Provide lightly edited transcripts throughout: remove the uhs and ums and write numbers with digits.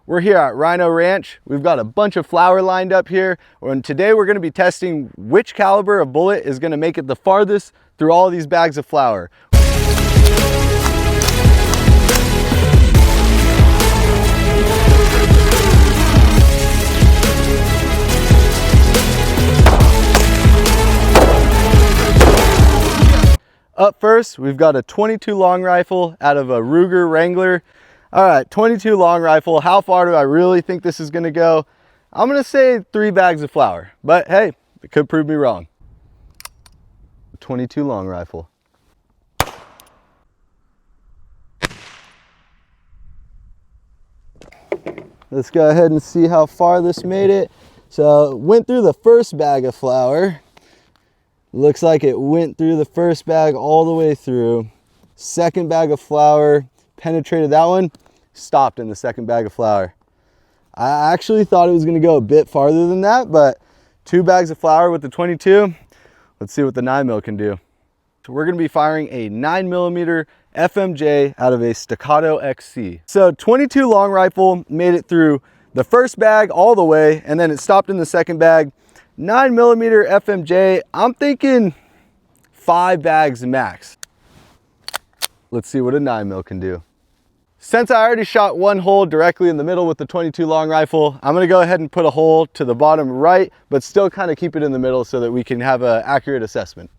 We're here at Rhino Ranch. We've got a bunch of flour lined up here, and today we're going to be testing which caliber of bullet is going to make it the farthest through all of these bags of flour. Up first, we've got a 22 long rifle out of a Ruger Wrangler. All right, 22 long rifle. How far do I really think this is gonna go? I'm gonna say 3 bags of flour, but hey, it could prove me wrong. 22 long rifle. Let's go ahead and see how far this made it. So went through the first bag of flour. Looks like it went through the first bag all the way through. Second bag of flour, penetrated that one, stopped in the second bag of flour. I actually thought it was gonna go a bit farther than that, but 2 bags of flour with the 22. Let's see what the 9mm can do. So we're gonna be firing a 9mm FMJ out of a Staccato XC. So 22 long rifle made it through the first bag all the way, and then it stopped in the second bag. 9mm FMJ, I'm thinking 5 bags max. Let's see what a 9mm can do. Since I already shot one hole directly in the middle with the 22 long rifle, I'm gonna go ahead and put a hole to the bottom right, but still kind of keep it in the middle so that we can have an accurate assessment.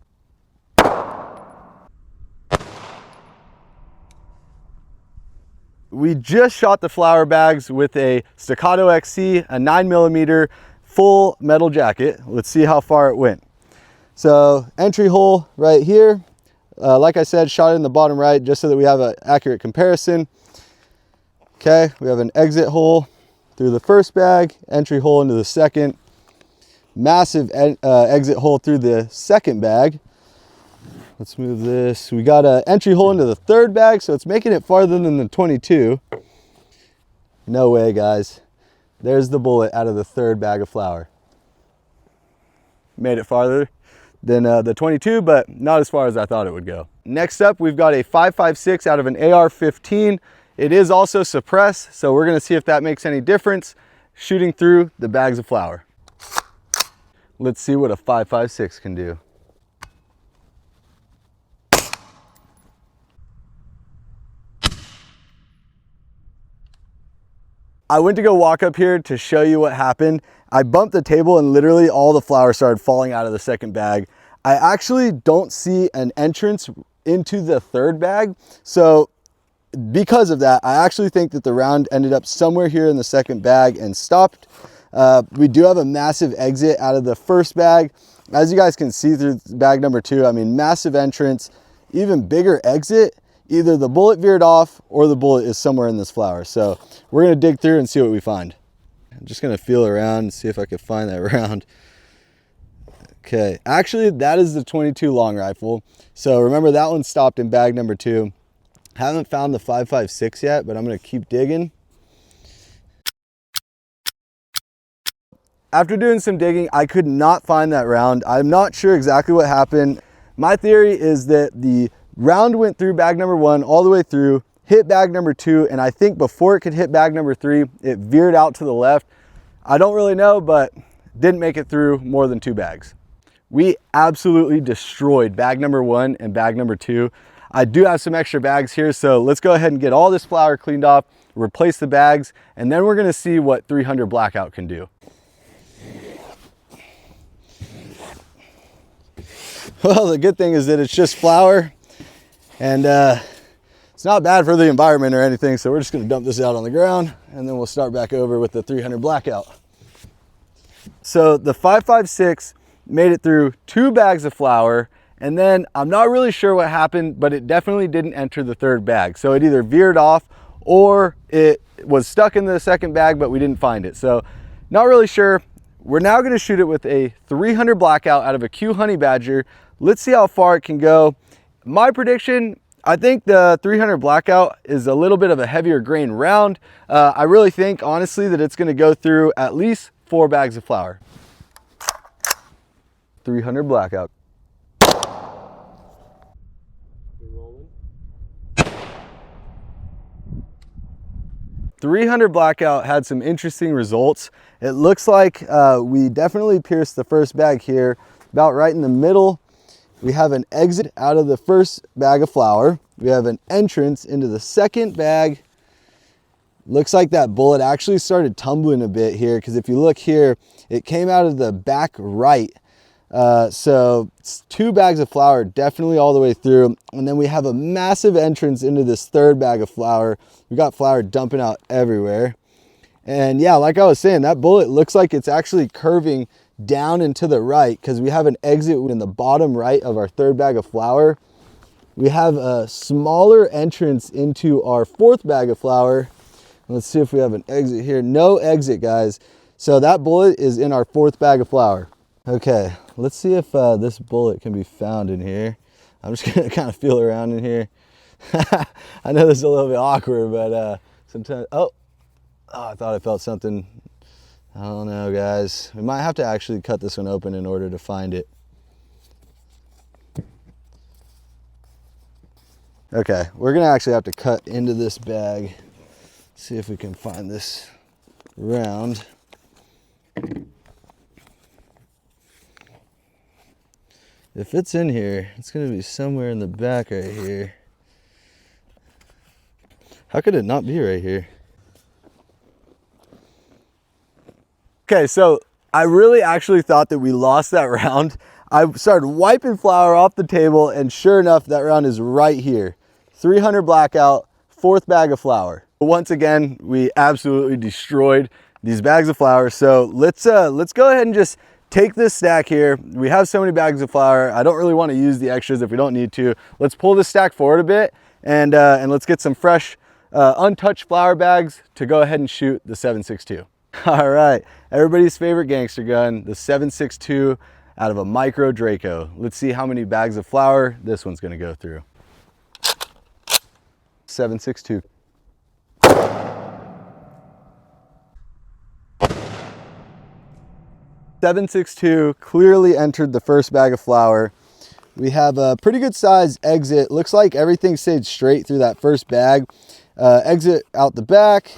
We just shot the flour bags with a Staccato XC, a 9mm full metal jacket. Let's see how far it went. So entry hole right here. Like I said, shot it in the bottom right just so that we have an accurate comparison. Okay, we have an exit hole through the first bag, entry hole into the second, massive exit hole through the second bag. Let's move this. We got an entry hole into the third bag, so it's making it farther than the 22. No way, guys. There's the bullet out of the third bag of flour. Made it farther than the 22, but not as far as I thought it would go. Next up, we've got a 5.56 out of an AR-15. It is also suppressed, so we're gonna see if that makes any difference shooting through the bags of flour. Let's see what a 5.56 can do. I went to go walk up here to show you what happened. I bumped the table and literally all the flour started falling out of the second bag. I actually don't see an entrance into the third bag. So because of that, I actually think that the round ended up somewhere here in the second bag and stopped. We do have a massive exit out of the first bag. As you guys can see through bag number 2, I mean, massive entrance, even bigger exit. Either the bullet veered off or the bullet is somewhere in this flour. So we're gonna dig through and see what we find. I'm just gonna feel around and see if I can find that round. Okay, actually that is the 22 long rifle. So remember that one stopped in bag number 2. Haven't found the 5.56 yet, but I'm gonna keep digging. After doing some digging, I could not find that round. I'm not sure exactly what happened. My theory is that the round went through bag number 1 all the way through, hit bag number 2, and I think before it could hit bag number 3, it veered out to the left. I don't really know, but didn't make it through more than 2 bags. We absolutely destroyed bag number 1 and bag number 2. I do have some extra bags here, so let's go ahead and get all this flour cleaned off, replace the bags, and then we're gonna see what 300 Blackout can do. Well, the good thing is that it's just flour, and it's not bad for the environment or anything, so we're just gonna dump this out on the ground and then we'll start back over with the 300 Blackout. So the 5.56 made it through 2 bags of flour, and then I'm not really sure what happened, but it definitely didn't enter the third bag. So it either veered off or it was stuck in the second bag, but we didn't find it. So not really sure. We're now gonna shoot it with a 300 Blackout out of a Q Honey Badger. Let's see how far it can go. My prediction, I think the 300 Blackout is a little bit of a heavier grain round. I really think, honestly, that it's gonna go through at least 4 bags of flour. 300 Blackout. 300 Blackout had some interesting results. It looks like we definitely pierced the first bag here, about right in the middle. We have an exit out of the first bag of flour. We have an entrance into the second bag. Looks like that bullet actually started tumbling a bit here, because if you look here, it came out of the back right. So it's 2 bags of flour definitely all the way through, and then we have a massive entrance into this third bag of flour. We got flour dumping out everywhere. And yeah, like I was saying, that bullet looks like it's actually curving down and to the right, because we have an exit in the bottom right of our third bag of flour. We have a smaller entrance into our fourth bag of flour. Let's see if we have an exit here. No exit, guys. So that bullet is in our fourth bag of flour. Okay, let's see if this bullet can be found in here. I'm just gonna kind of feel around in here. I know this is a little bit awkward, but sometimes, oh, I thought I felt something. I don't know, guys. We might have to actually cut this one open in order to find it. Okay, we're gonna actually have to cut into this bag. See if we can find this round. If it's in here, it's gonna be somewhere in the back right here. How could it not be right here? Okay, so I really actually thought that we lost that round. I started wiping flour off the table, and sure enough, that round is right here. 300 Blackout, fourth bag of flour. Once again, we absolutely destroyed these bags of flour. So let's go ahead and just take this stack here. We have so many bags of flour. I don't really want to use the extras if we don't need to. Let's pull this stack forward a bit, and let's get some fresh, untouched flour bags to go ahead and shoot the 7.62. All right, everybody's favorite gangster gun, the 7.62 out of a micro Draco. Let's see how many bags of flour this one's gonna go through. 7.62. .762 clearly entered the first bag of flour. We have a pretty good size exit. Looks like everything stayed straight through that first bag. Exit out the back.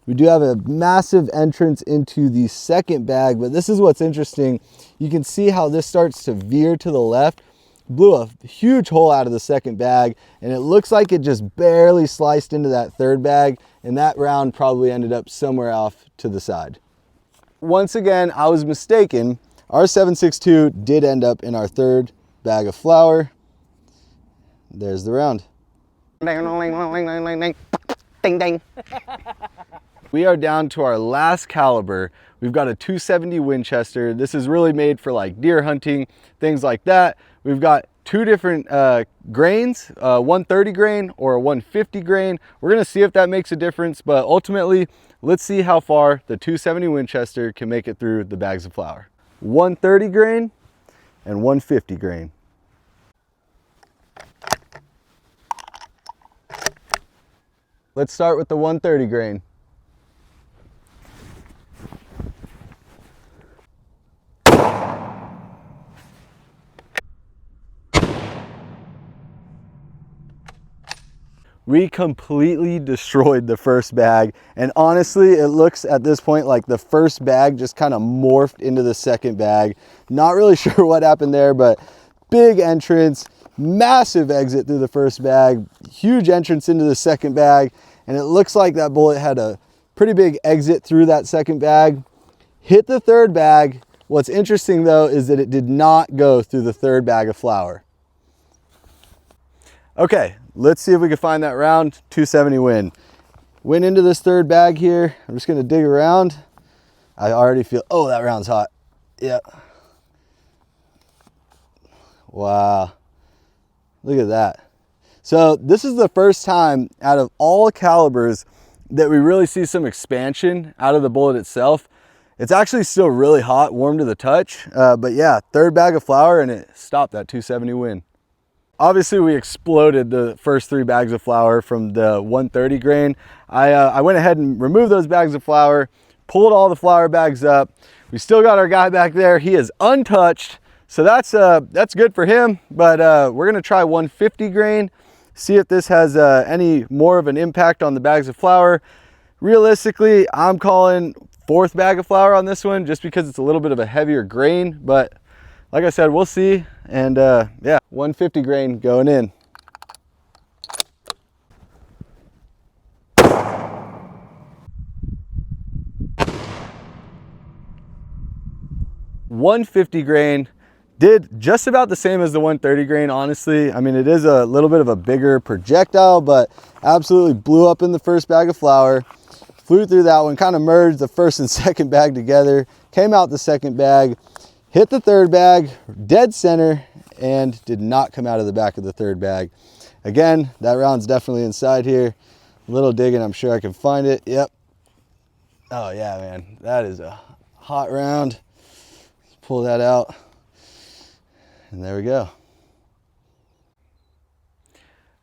We do have a massive entrance into the second bag, but this is what's interesting. You can see how this starts to veer to the left. Blew a huge hole out of the second bag, and it looks like it just barely sliced into that third bag, and that round probably ended up somewhere off to the side. Once again, I was mistaken. Our 7.62 did end up in our third bag of flour. There's the round. Ding, ding. We are down to our last caliber. We've got a 270 Winchester. This is really made for like deer hunting, things like that. We've got 2 different grains, 130 grain or a 150 grain. We're gonna see if that makes a difference, but ultimately, let's see how far the 270 Winchester can make it through the bags of flour. 130 grain and 150 grain. Let's start with the 130 grain. We completely destroyed the first bag, and honestly, it looks at this point like the first bag just kind of morphed into the second bag. Not really sure what happened there, but big entrance, massive exit through the first bag, huge entrance into the second bag, and it looks like that bullet had a pretty big exit through that second bag. Hit the third bag. What's interesting though is that it did not go through the third bag of flour. Okay, let's see if we can find that round. 270 win. Went into this third bag here. I'm just gonna dig around. I already feel, oh, that round's hot. Yeah. Wow, look at that. So this is the first time out of all calibers that we really see some expansion out of the bullet itself. It's actually still really hot, warm to the touch, but yeah, third bag of flour and it stopped that 270 win. Obviously, we exploded the first 3 bags of flour from the 130 grain. I went ahead and removed those bags of flour, pulled all the flour bags up. We still got our guy back there. He is untouched, so that's good for him. But we're gonna try 150 grain, see if this has any more of an impact on the bags of flour. Realistically, I'm calling 4th bag of flour on this one just because it's a little bit of a heavier grain, but like I said, we'll see. And yeah, 150 grain going in. .150 grain did just about the same as the 130 grain, honestly. I mean, it is a little bit of a bigger projectile, but absolutely blew up in the first bag of flour. Flew through that one, kind of merged the first and second bag together, came out the second bag, hit the third bag, dead center, and did not come out of the back of the third bag. Again, that round's definitely inside here. A little digging, I'm sure I can find it. Yep. Oh yeah, man, that is a hot round. Let's pull that out. And there we go.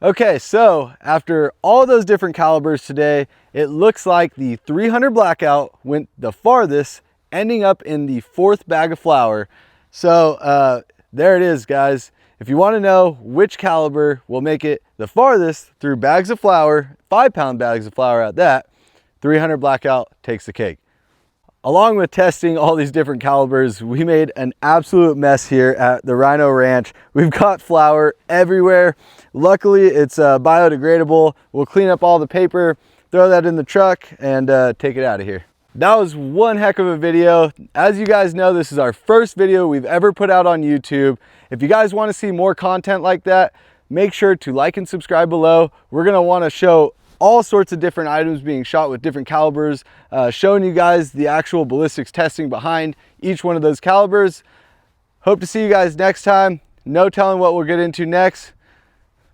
Okay, so after all those different calibers today, it looks like the 300 Blackout went the farthest, ending up in the 4th bag of flour. So there it is, guys. If you want to know which caliber will make it the farthest through bags of flour, 5-pound bags of flour at that, 300 Blackout takes the cake. Along with testing all these different calibers, we made an absolute mess here at the Rhino Ranch. We've got flour everywhere. Luckily, it's biodegradable. We'll clean up all the paper, throw that in the truck, and take it out of here. That was one heck of a video. As you guys know, this is our first video we've ever put out on YouTube. If you guys want to see more content like that, make sure to like and subscribe below. We're going to want to show all sorts of different items being shot with different calibers, showing you guys the actual ballistics testing behind each one of those calibers. Hope to see you guys next time. No telling what we'll get into next.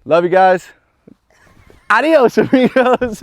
Love you guys. Adios, amigos.